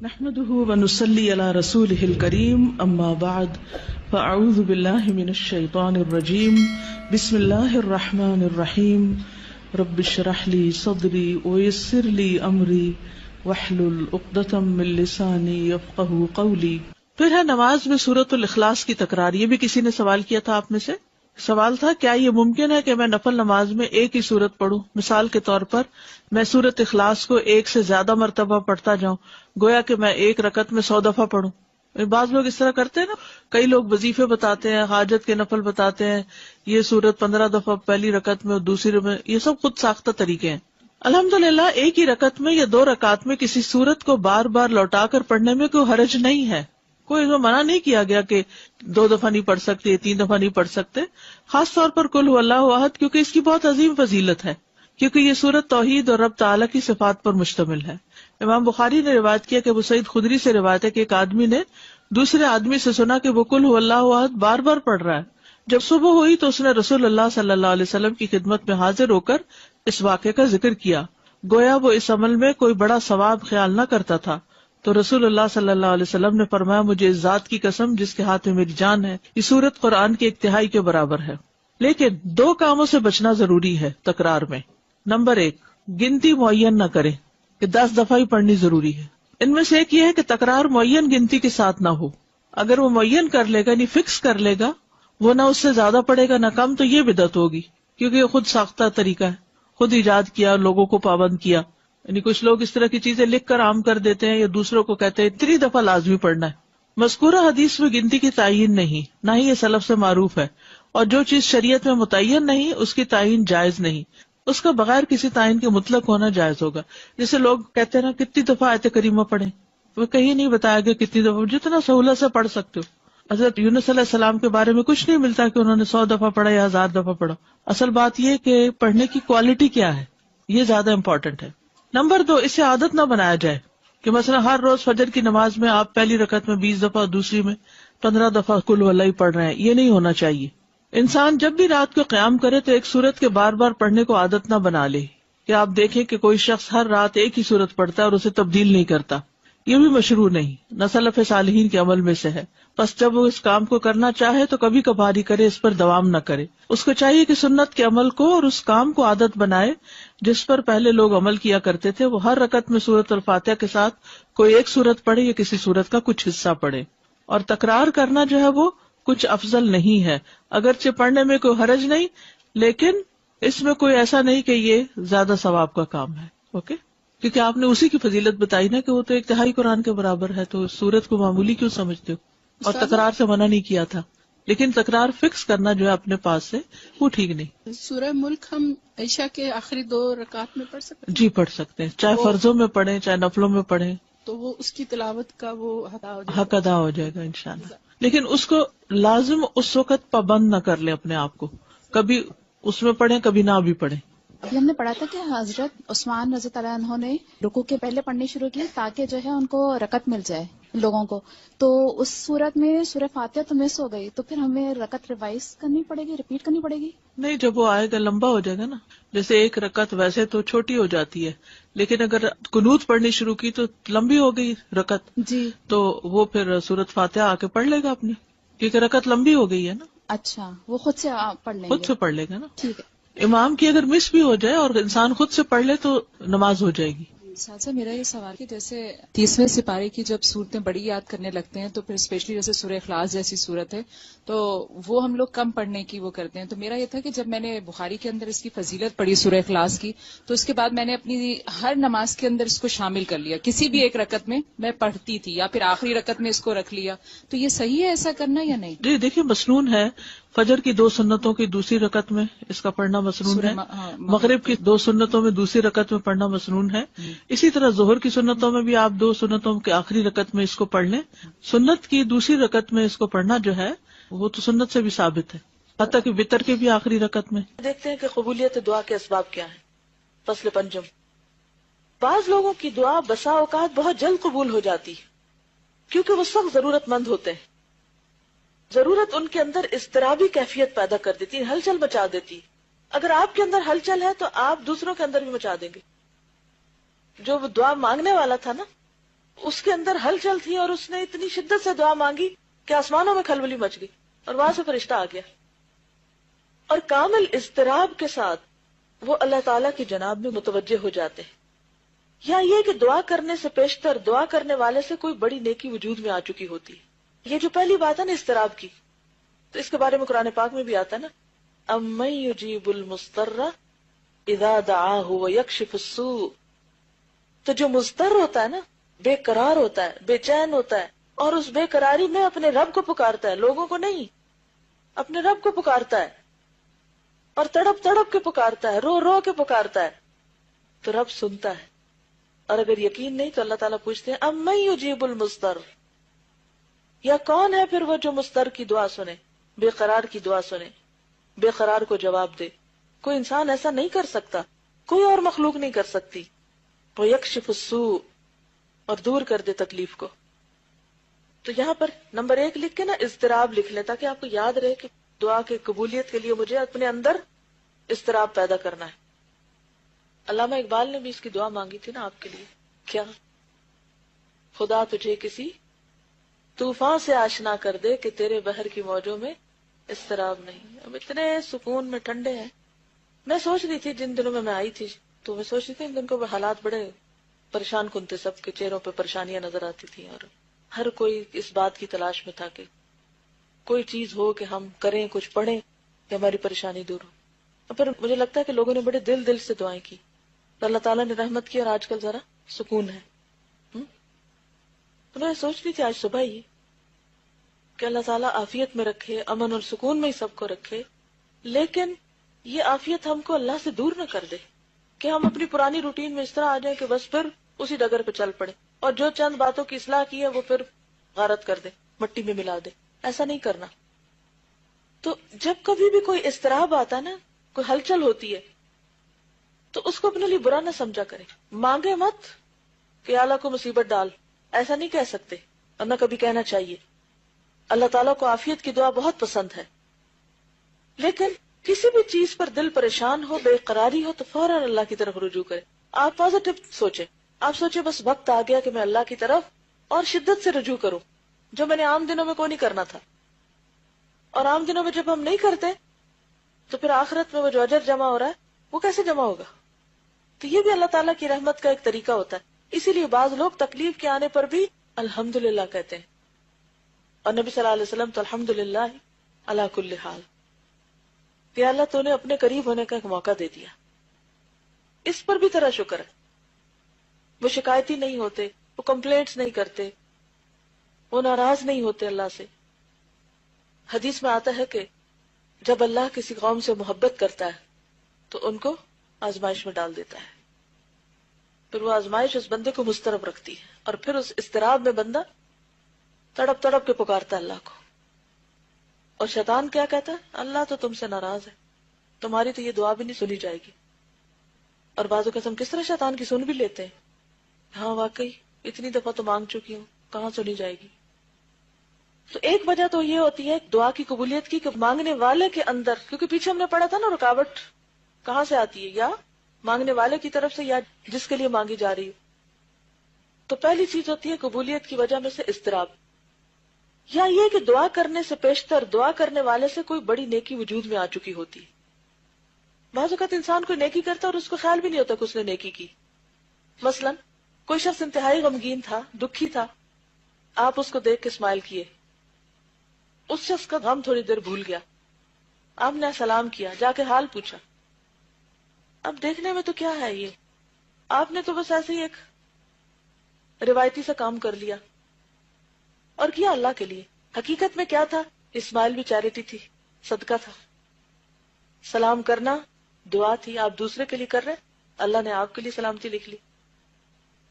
نحمده ونصلي على رسوله الكريم اما بعد فاعوذ بالله من الشيطان الرجيم بسم الله الرحمن الرحيم رب اشرح لي صدري ويسر لي امري واحلل عقدة من لساني يفقهوا قولي۔ پھر ہے نماز میں سورۃ الاخلاص کی تکرار۔ یہ بھی کسی نے سوال کیا تھا آپ میں سے۔ سوال تھا کیا یہ ممکن ہے کہ میں نفل نماز میں ایک ہی سورت پڑھوں؟ مثال کے طور پر میں سورۃ اخلاص کو ایک سے زیادہ مرتبہ پڑھتا جاؤں، گویا کہ میں ایک رکعت میں 100 دفعہ پڑھوں۔ بعض لوگ اس طرح کرتے ہیں نا، کئی لوگ وظیفے بتاتے ہیں، حاجت کے نفل بتاتے ہیں، یہ سورت 15 دفعہ پہلی رکعت میں اور دوسری میں، یہ سب خود ساختہ طریقے ہیں۔ الحمدللہ ایک ہی رکعت میں یا 2 رکعت میں کسی سورت کو بار بار لوٹا کر پڑھنے میں کوئی حرج نہیں ہے، کوئی منع نہیں کیا گیا کہ 2 دفعہ نہیں پڑھ سکتے، 3 دفعہ نہیں پڑھ سکتے۔ خاص طور پر قل هو اللہ احد، کیونکہ اس کی بہت عظیم فضیلت ہے، کیونکہ یہ سورت توحید اور رب تعالیٰ کی صفات پر مشتمل ہے۔ امام بخاری نے روایت کیا کہ ابو سعید خدری سے روایت ہے کہ ایک آدمی نے دوسرے آدمی سے سنا کہ وہ قل هو اللہ احد بار بار پڑھ رہا ہے۔ جب صبح ہوئی تو اس نے رسول اللہ صلی اللہ علیہ وسلم کی خدمت میں حاضر ہو کر اس واقعے کا ذکر کیا، گویا وہ اس عمل میں کوئی بڑا ثواب خیال نہ کرتا تھا۔ تو رسول اللہ صلی اللہ علیہ وسلم نے فرمایا، مجھے اس ذات کی قسم جس کے ہاتھ میں میری جان ہے، یہ سورت قرآن کے 1/3 کے برابر ہے۔ لیکن 2 کاموں سے بچنا ضروری ہے تکرار میں۔ نمبر 1، گنتی معین نہ کرے کہ 10 دفعہ ہی پڑھنی ضروری ہے۔ ان میں سے ایک یہ ہے کہ تکرار معین گنتی کے ساتھ نہ ہو۔ اگر وہ معین کر لے گا یعنی فکس کر لے گا، وہ نہ اس سے زیادہ پڑھے گا نہ کم، تو یہ بدعت ہوگی، کیونکہ یہ خود ساختہ طریقہ ہے، خود ایجاد کیا، لوگوں کو پابند کیا۔ یعنی کچھ لوگ اس طرح کی چیزیں لکھ کر عام کر دیتے ہیں یا دوسروں کو کہتے ہیں 3 دفعہ لازمی پڑھنا ہے۔ مذکورہ حدیث میں گنتی کی تعین نہیں، نہ ہی یہ سلف سے معروف ہے، اور جو چیز شریعت میں متعین نہیں اس کی تعین جائز نہیں، اس کا بغیر کسی تعین کے مطلق ہونا جائز ہوگا۔ جیسے لوگ کہتے ہیں نا کتنی دفعہ آیت کریمہ پڑھیں، وہ کہیں نہیں بتایا گیا کتنی دفعہ، جتنا سہولت سے پڑھ سکتے ہو۔ حضرت یونس علیہ السلام کے بارے میں کچھ نہیں ملتا کہ انہوں نے 100 دفعہ پڑھا یا 1000 دفعہ پڑھا۔ اصل بات یہ کہ پڑھنے کی کوالٹی کیا ہے، یہ زیادہ امپورٹنٹ ہے۔ نمبر 2، اسے عادت نہ بنایا جائے کہ مثلا ہر روز فجر کی نماز میں آپ پہلی رکعت میں 20 دفعہ، دوسری میں 15 دفعہ قل هو اللہ ہی پڑھ رہے ہیں، یہ نہیں ہونا چاہیے۔ انسان جب بھی رات کو قیام کرے تو ایک سورت کے بار بار پڑھنے کو عادت نہ بنا لے کہ آپ دیکھیں کہ کوئی شخص ہر رات ایک ہی سورت پڑھتا ہے اور اسے تبدیل نہیں کرتا، یہ بھی مشروع نہیں، نہ سلف صالحین کے عمل میں سے ہے۔ بس جب وہ اس کام کو کرنا چاہے تو کبھی کبھار ہی کرے، اس پر دوام نہ کرے۔ اس کو چاہیے کہ سنت کے عمل کو اور اس کام کو عادت بنائے جس پر پہلے لوگ عمل کیا کرتے تھے۔ وہ ہر رکعت میں سورۃ الفاتحہ کے ساتھ کوئی ایک سورت پڑھے یا کسی سورت کا کچھ حصہ پڑھے، اور تکرار کرنا جو ہے وہ کچھ افضل نہیں ہے، اگرچہ پڑھنے میں کوئی حرج نہیں، لیکن اس میں کوئی ایسا نہیں کہ یہ زیادہ ثواب کا کام ہے۔ اوکے، کیونکہ آپ نے اسی کی فضیلت بتائی نا کہ وہ تو 1/3 قرآن کے برابر ہے، تو سورت کو معمولی کیوں سمجھتے ہو؟ اور تکرار سے منع نہیں کیا تھا، لیکن تکرار فکس کرنا جو ہے اپنے پاس سے وہ ٹھیک نہیں۔ سورہ ملک ہم عشاء کے آخری 2 رکعت میں پڑھ سکتے ہیں؟ جی پڑھ سکتے ہیں، چاہے فرضوں میں پڑھیں چاہے نفلوں میں پڑھیں، تو وہ اس کی تلاوت کا وہ حق ادا ہو جائے گا انشاءاللہ۔ لیکن اس کو لازم اس وقت پابند نہ کر لیں اپنے آپ کو، کبھی اس میں پڑھیں کبھی نہ بھی پڑھیں۔ ابھی ہم نے پڑھا تھا کہ حضرت عثمان رضی اللہ عنہ نے رکوع کے پہلے پڑھنی شروع کی تاکہ جو ہے ان کو رکعت مل جائے لوگوں کو، تو اس صورت میں سورہ فاتحہ تو مس ہو گئی، تو پھر ہمیں رکعت ریوائز کرنی پڑے گی، ریپیٹ کرنی پڑے گی؟ نہیں، جب وہ آئے گا لمبا ہو جائے گا نا، جیسے ایک رکعت ویسے تو چھوٹی ہو جاتی ہے، لیکن اگر قنوت پڑھنی شروع کی تو لمبی ہو گئی رکعت، جی، تو وہ پھر سورۃ فاتحہ آ کے پڑھ لے گا اپنی، کیونکہ رکعت لمبی ہو گئی ہے نا۔ اچھا، وہ خود سے پڑھ لیں گے؟ خود سے پڑھ لے گا نا، ٹھیک ہے۔ امام کی اگر مس بھی ہو جائے اور انسان خود سے پڑھ لے تو نماز ہو جائے گی۔ ساتھ میرا یہ سوال کہ جیسے 30ویں سپارے کی جب صورتیں بڑی یاد کرنے لگتے ہیں تو پھر اسپیشلی جیسے سورہ اخلاص جیسی صورت ہے تو وہ ہم لوگ کم پڑھنے کی وہ کرتے ہیں، تو میرا یہ تھا کہ جب میں نے بخاری کے اندر اس کی فضیلت پڑھی سورہ اخلاص کی، تو اس کے بعد میں نے اپنی ہر نماز کے اندر اس کو شامل کر لیا، کسی بھی ایک رکعت میں میں پڑھتی تھی یا پھر آخری رکعت میں اس کو رکھ لیا، تو یہ صحیح ہے ایسا کرنا یا نہیں؟ جی دیکھیے، مسنون ہے، فجر کی 2 سنتوں کی دوسری رکعت میں اس کا پڑھنا مسنون ہے، مغرب کی 2 سنتوں میں دوسری رکعت میں پڑھنا مسنون ہے، اسی طرح ظہر کی سنتوں میں بھی آپ 2 سنتوں کے آخری رکعت میں اس کو پڑھ لیں۔ سنت کی دوسری رکعت میں اس کو پڑھنا جو ہے وہ تو سنت سے بھی ثابت ہے، حتیٰ کہ وتر کے بھی آخری رکعت میں۔ دیکھتے ہیں کہ قبولیت دعا کے اسباب کیا ہیں۔ فصل پنجم، بعض لوگوں کی دعا بسا اوقات بہت جلد قبول ہو جاتی کیونکہ وہ سخت ضرورت مند ہوتے ہیں، ضرورت ان کے اندر اضطرابی کیفیت پیدا کر دیتی ہے، ہلچل مچا دیتی۔ اگر آپ کے اندر ہلچل ہے تو آپ دوسروں کے اندر بھی مچا دیں گے۔ جو وہ دعا مانگنے والا تھا نا، اس کے اندر ہلچل تھی اور اس نے اتنی شدت سے دعا مانگی کہ آسمانوں میں کھلبلی مچ گئی اور وہاں سے فرشتہ آ گیا. اور کامل اضطراب کے ساتھ وہ اللہ تعالیٰ کی جناب میں متوجہ ہو جاتے ہیں. یا یہ کہ دعا کرنے سے پیشتر دعا کرنے والے سے کوئی بڑی نیکی وجود میں آ چکی ہوتی ہے. یہ جو پہلی بات ہے نا اضطراب کی، تو اس کے بارے میں قرآن پاک میں بھی آتا ہے نا، امن یجیب المضطر اذا دعاہ ویکشف السوء. تو جو مضطر ہوتا ہے نا، بے قرار ہوتا ہے، بے چین ہوتا ہے، اور اس بے قراری میں اپنے رب کو پکارتا ہے، لوگوں کو نہیں، اپنے رب کو پکارتا ہے، اور تڑپ تڑپ کے پکارتا ہے، رو رو کے پکارتا ہے، تو رب سنتا ہے. اور اگر یقین نہیں تو اللہ تعالیٰ پوچھتے ہیں امن یجیب المضطر، یا کون ہے پھر وہ جو مضطر کی دعا سنے، بے قرار کی دعا سنے، بے قرار کو جواب دے. کوئی انسان ایسا نہیں کر سکتا، کوئی اور مخلوق نہیں کر سکتی. وہ یکشف السوء، اور دور کر دے تکلیف کو. تو یہاں پر نمبر 1 لکھ کے نا اضطراب لکھ لیں، تاکہ آپ کو یاد رہے کہ دعا کی قبولیت کے لیے مجھے اپنے اندر اضطراب پیدا کرنا ہے. علامہ اقبال نے بھی اس کی دعا مانگی تھی نا آپ کے لیے. کیا؟ خدا تجھے کسی طوفان سے آشنا کر دے کہ تیرے بحر کی موجوں میں اضطراب نہیں. اب اتنے سکون میں ٹھنڈے ہیں. میں سوچ رہی تھی جن دنوں میں آئی تھی، تو میں سوچ رہی تھی ان دن کو حالات بڑے پریشان کن تھے، سب کے چہروں پہ پریشانیاں نظر آتی تھی، اور ہر کوئی اس بات کی تلاش میں تھا کہ کوئی چیز ہو کہ ہم کریں، کچھ پڑھیں کہ ہماری پریشانی دور ہو. اور پھر مجھے لگتا ہے کہ لوگوں نے بڑے دل سے دعائیں کی، تو اللہ تعالیٰ نے رحمت کی، اور آج کل ذرا سکون ہے. تو میں سوچ رہی تھی آج صبح ہی کہ اللہ تعالیٰ عافیت میں رکھے، امن اور سکون میں ہی سب کو رکھے، لیکن یہ عافیت ہم کو اللہ سے دور نہ کر دے کہ ہم اپنی پرانی روٹین میں اس طرح آ جائیں کہ بس پھر اسی ڈگر پہ چل پڑے، اور جو چند باتوں کی اصلاح کی ہے وہ پھر غارت کر دے، مٹی میں ملا دے. ایسا نہیں کرنا. تو جب کبھی بھی کوئی اضطراب آتا ہے نا، کوئی ہلچل ہوتی ہے، تو اس کو اپنے لیے برا نہ سمجھا کرے. مانگے مت کہ اللہ کو مصیبت ڈال، ایسا نہیں کہہ سکتے، اور نہ کبھی کہنا چاہیے. اللہ تعالیٰ کو عافیت کی دعا بہت پسند ہے، لیکن کسی بھی چیز پر دل پریشان ہو، بے قراری ہو، تو فوراً اللہ کی طرف رجوع کرے. آپ پازیٹو سوچیں، آپ سوچیں بس وقت آ گیا کہ میں اللہ کی طرف اور شدت سے رجوع کروں، جو میں نے عام دنوں میں کوئی نہیں کرنا تھا. اور عام دنوں میں جب ہم نہیں کرتے تو پھر آخرت میں وہ جو اجر جمع ہو رہا ہے وہ کیسے جمع ہوگا؟ تو یہ بھی اللہ تعالیٰ کی رحمت کا ایک طریقہ ہوتا ہے. اسی لیے بعض لوگ تکلیف کے آنے پر بھی الحمدللہ کہتے ہیں، اور نبی صلی اللہ علیہ وسلم تو الحمدللہ علی کل حال، کہ اللہ تو نے اپنے قریب ہونے کا ایک موقع دے دیا. اس پر بھی تیرا شکر ہے. وہ شکایتی نہیں ہوتے، وہ کمپلینٹس نہیں کرتے، وہ ناراض نہیں ہوتے اللہ سے. حدیث میں آتا ہے کہ جب اللہ کسی قوم سے محبت کرتا ہے تو ان کو آزمائش میں ڈال دیتا ہے، پھر وہ آزمائش اس بندے کو مضطرب رکھتی ہے، اور پھر اس اضطراب میں بندہ تڑپ تڑپ کے پکارتا ہے اللہ کو. اور شیطان کیا کہتا ہے؟ اللہ تو تم سے ناراض ہے، تمہاری تو یہ دعا بھی نہیں سنی جائے گی. اور بعض اوقات ہم کس طرح شیطان کی سن بھی لیتے ہیں. ہاں واقعی اتنی دفعہ تو مانگ چکی ہوں، کہاں سنی جائے گی. تو ایک وجہ تو یہ ہوتی ہے دعا کی قبولیت کی کہ مانگنے والے کے اندر، کیونکہ پیچھے ہم نے پڑھا تھا نا رکاوٹ کہاں سے آتی ہے، یا مانگنے والے کی طرف سے یا جس کے لیے مانگی جا رہی ہے. تو پہلی چیز ہوتی ہے قبولیت کی وجہ میں سے اضطراب، یا یہ کہ دعا کرنے سے پیشتر دعا کرنے والے سے کوئی بڑی نیکی وجود میں آ چکی ہوتی ہے. بعض اوقات انسان کوئی نیکی کرتا اور اس کو خیال بھی نہیں ہوتا کہ اس نے نیکی کی. مثلا کوئی شخص انتہائی غمگین تھا، دکھی تھا، آپ اس کو دیکھ کے اسمائل کیے، اس شخص کا غم تھوڑی دیر بھول گیا، آپ نے سلام کیا، جا کے حال پوچھا. اب دیکھنے میں تو کیا ہے یہ، آپ نے تو بس ایسے ہی ایک روایتی سا کام کر لیا اور کیا اللہ کے لیے. حقیقت میں کیا تھا؟ اسمائل بھی چیریٹی تھی، صدقہ تھا. سلام کرنا دعا تھی، آپ دوسرے کے لیے کر رہے، اللہ نے آپ کے لیے سلامتی لکھ لی.